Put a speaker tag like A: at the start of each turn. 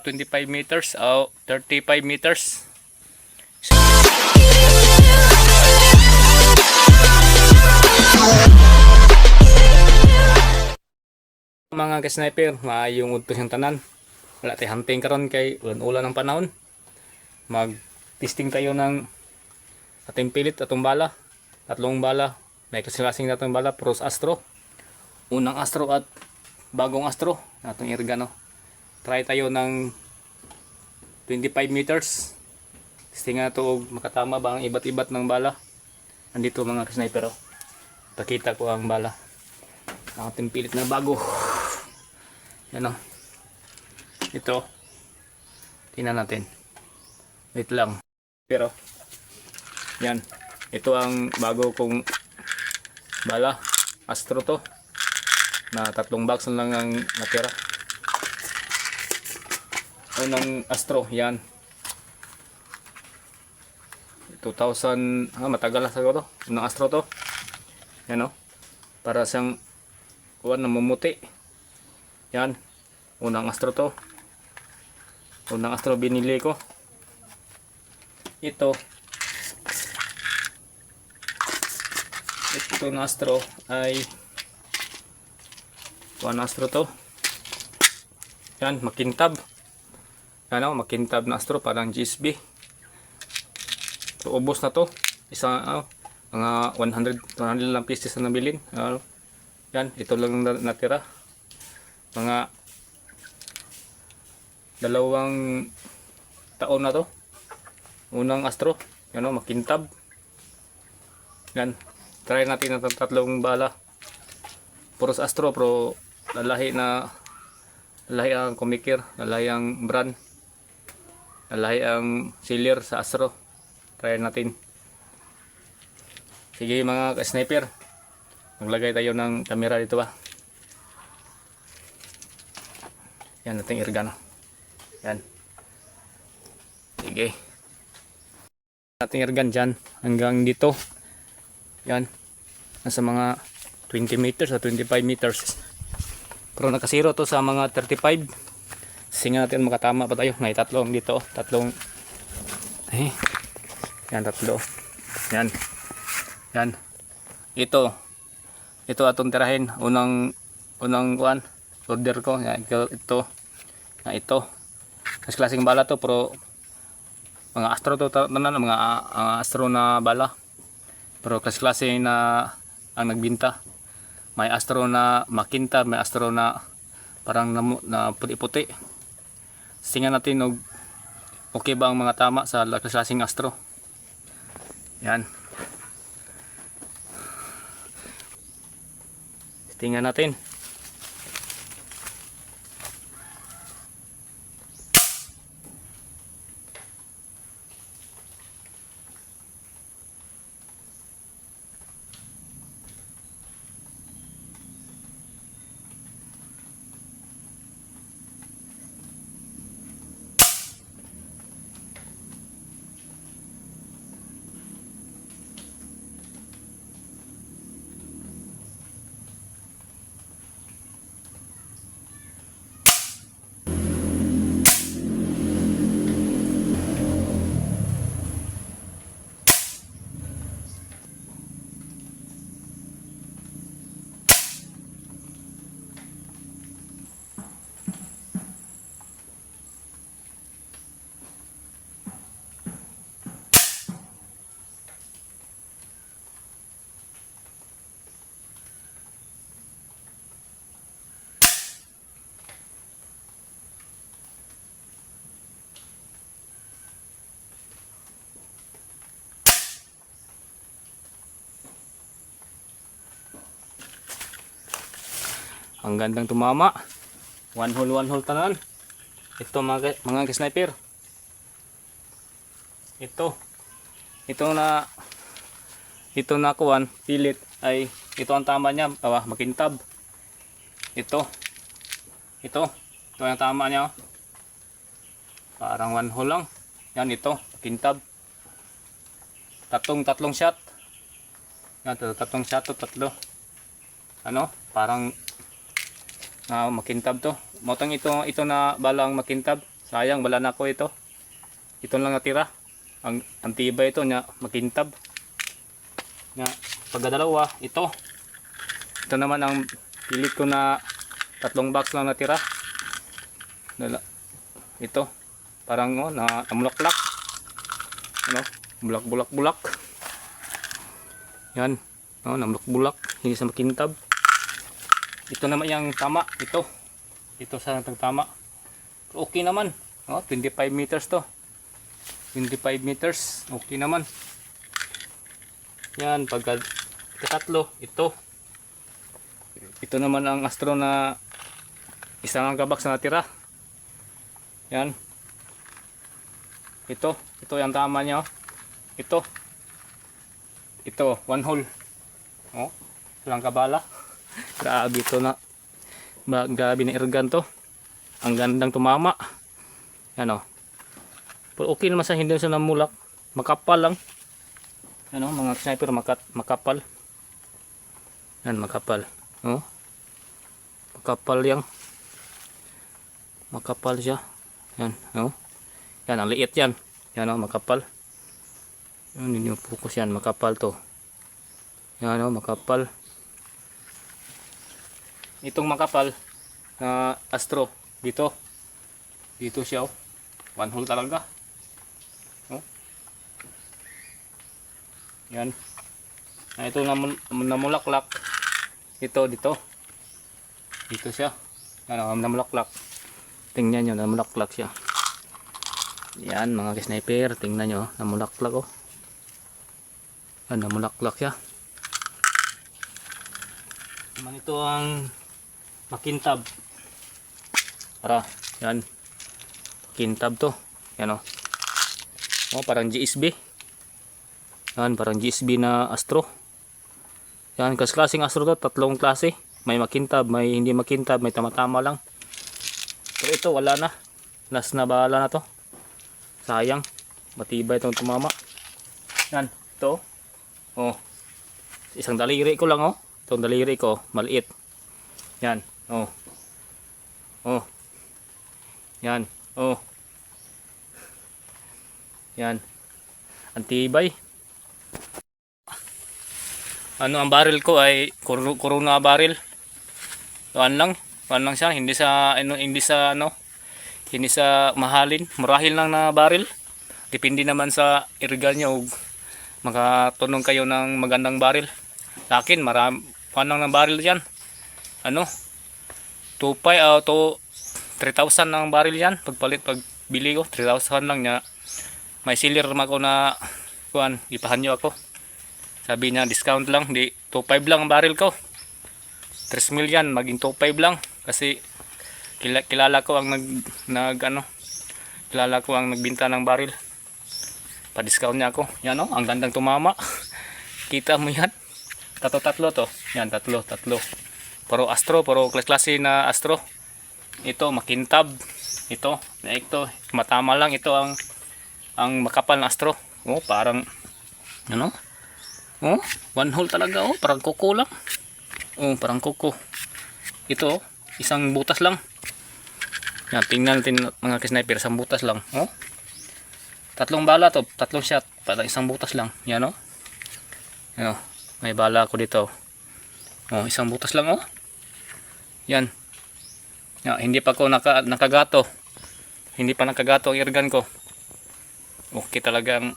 A: 25 meters o 35 meters. Mga ka-sniper, maayong udto siyang tanan. Wala tayo hunting karon kay ulan ng panahon. Mag-testing tayo ng ating pilit, atong bala. Tatlong bala. May kasing natong bala, Pros Astro. Unang Astro at bagong Astro. Atong irga, no. Try tayo ng 25 meters. Testing nga ito makatama ba ang iba't-ibat ng bala. Andito mga ka-sniper, oh. Pakita ko ang bala. Ang ating pilit na bago. Yan, o. Ito. Tingnan natin. Wait lang. Pero, yan. Ito ang bago kong bala. Astro to. Na 3 box lang ang natira. Unang Astro. Yan. 2000. Matagal na siguro. Unang Astro to. Yan, o. Para siyang namumuti. Yan. Unang Astro to. Unang Astro binili ko. Ito na Astro ay One Astro to. Yan, makintab. Yan, makintab na Astro, parang GSB. So, ubos na to. Isa, mga 100 lang pieces na nabilin. Yan, ito lang natira. Mga 2 taon na to. Unang Astro. Yan, makintab. Yan. Try natin ang 3 bala. Puros Astro, pero lalahi ang kumikir, lalahi ang brand, lalahi ang sealer sa Astro. Try natin. Sige mga ka-sniper, maglagay tayo ng camera dito ba. Yan ating irgano. Yan. Sige. Ating irgan dyan hanggang dito. Yan. Nasa mga 20 meters o 25 meters. Pero nakasiro to sa mga 35. Singa natin makatama pa tayo. May 3 dito. 3. Yan, 3. Yan. Yan. Ito atong tirahin. Unang kuan order ko. Yan, ito. Ito. Mas klaseng bala to, pero mga Astro to, mga Astro na bala. Pero klase na ang nagbinta. May Astro na makinta, may Astro na parang na puti-puti. Tingnan natin og okay ba ang mga tama sa klaseng Astro. Yan. Tingnan natin. Ang gandang tumama. One hole tanan. Ito mga sniper. Ito na kuwan pilit ay ito ang tama niya, makintab. Ito ang tama niya. Parang 1 hole lang. Yan, ito makintab. Tatlong shot. Yan, 3 shot to, 3. Parang makintab to. Motong ito na balang makintab. Sayang, wala na ako ito. Ito lang natira. Ang tibay ito niya, makintab. Nga, pagkadalawa, ito. Ito naman ang pilit ko na 3 box lang natira. Ito, parang namulaklak. Ano, bulak-bulak-bulak. Yan, namulak-bulak, hindi sa makintab. Ito naman yung tama, ito sa tama. Okay naman, 25 meters to. 25 meters, okay naman. Yan, pagkatatlo, ito naman ang astro na isang kabak sa natira. Yan, ito yung tama niya. Ito 1 hole. Walang kabala. Grabe ito na. Grabe na irgan to. Ang gandang tumama. Yan Pero okay naman sa hindi sa namulak. Makapal lang. Yan mga sniper makapal. Yan makapal. Makapal yang. Makapal siya. Yan, Yan ang liit yan. Yan makapal. Yan hindi focus yan, makapal to. Yan makapal. Itong makapal na astro dito siya 1 hole talaga. Yan. Ito namulaklak. Dito siya. Yan namulaklak. Tingnan nyo, namulaklak siya. Yan mga sniper, tingnan nyo, namulaklak namulaklak siya. Naman ito ang makintab. Yan. Makintab to. Yan parang GSB. Yan, parang GSB na astro. Yan, klaseng astro to, 3 klase. May makintab, may hindi makintab, may tama-tama lang. Pero ito wala na. Last na bahala na to. Sayang. Matibay itong tumama. Yan, ito. Isang daliri ko lang Itong daliri ko, maliit. Yan, Yan, Yan. Antibay. Ang barrel ko ay Corona barrel. Tuan lang siya, hindi sa mahalin, murahil lang na barrel. Depende naman sa irgal nyo, makatunong kayo ng magandang barrel. Sa akin, lang ng barrel yan. 2,500 to 3,000 ng barrel yan. Pagbili ko, 3,000 lang niya. May seller ako na ipahan nyo ako. Sabi niya discount lang, 2,500 lang ang barrel ko. 3 million maging 2,500 lang kasi kilala ko ang kilala ko ang nagbenta ng barrel. Pa-discount niya ako. Yan ang gandang tumama. Kita mo yan. Tatlo to. Yan, tatlo. Pero astro, klase na astro. Ito makintab. Ito matama lang. Ito ang makapal na astro. Parang 1 hole talaga parang kuko lang. Parang kuko. Ito isang butas lang. Yan, tingnan natin mga sniper, isang butas lang. 3 bala to, 3 shot, para isang butas lang. Yan may bala ako dito. Isang butas lang Yan. Hindi pa ako nakagato. Hindi pa nakagato ang airgun ko. Okay talagang